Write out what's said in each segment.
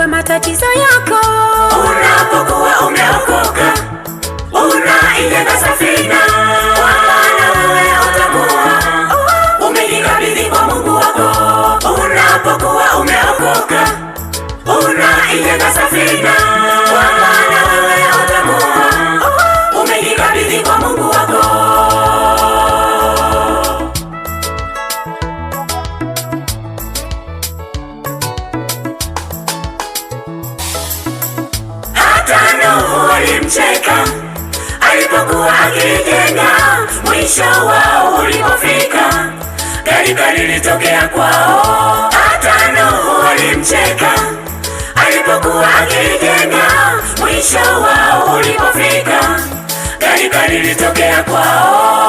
atatue matatizo yako. Unapokuwa umeokoka, unaijenga safina, kwa maana wewe utakuwa umejikabidhi kwa Mungu wako. Unapokuwa umeokoka, unaijenga safina, kwa maana wewe utakuwa umejikabidhi kwa Mungu wako. Walimcheka alipokuwa akijenga, mwisho wao ulipofika, gharika lilitokea kwao. Hata Nuhu walimcheka alipokuwa akijenga, mwisho wao ulipofika, gharika lilitokea kwao.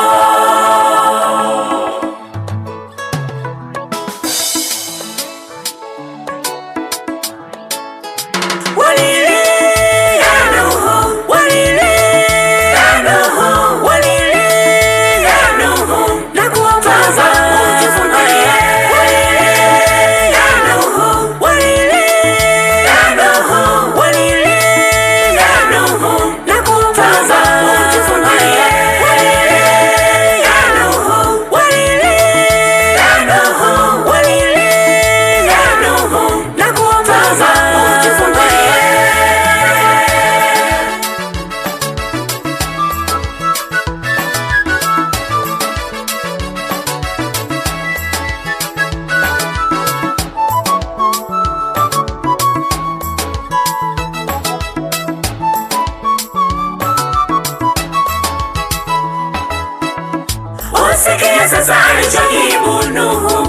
Sikia sasa alichojibu Nuhu,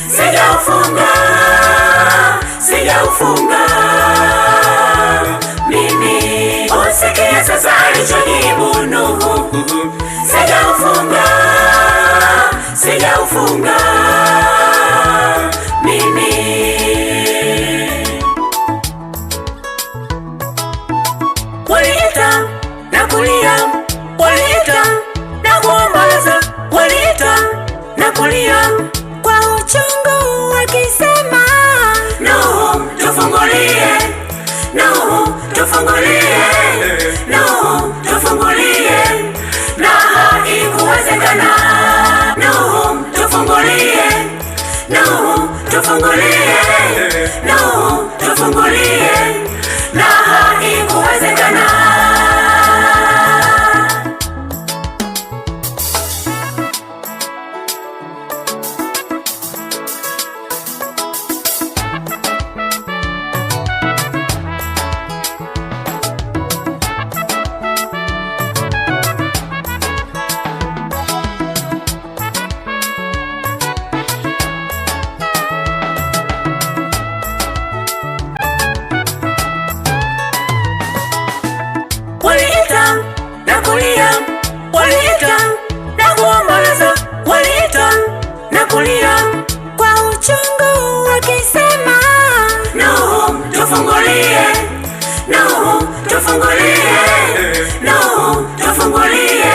sijaufunga mimi. Usikia sasa alichojibu Nuhu, sijaufunga mimi. Waliita na kulia, waliita na kuomboleza, waliita na kulia kwa uchungu wakisema, Nuhu tufungulie, Nuhu tufungulie, Nuhu tufungulie. Na haikuwezekana. Nuhu tufungulie, Nuhu tufungulie, Nuhu tufungulie. Na haikuwezekana. Waliita na kulia, waliita na kuomboleza, waliita na kulia kwa uchungu wakisema, Nuhu tufungulie, Nuhu tufungulie, Nuhu tufungulie.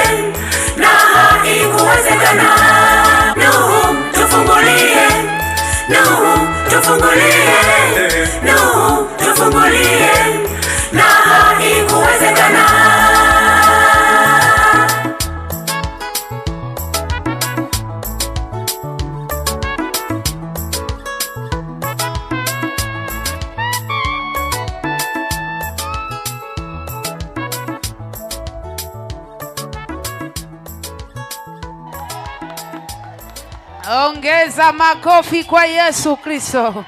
Na haikuwezekana. Nuhu tufungulie, Nuhu tufungulie, Nuhu tufungulie. Na haikuwezekana. Ongeza makofi kwa Yesu Kristo.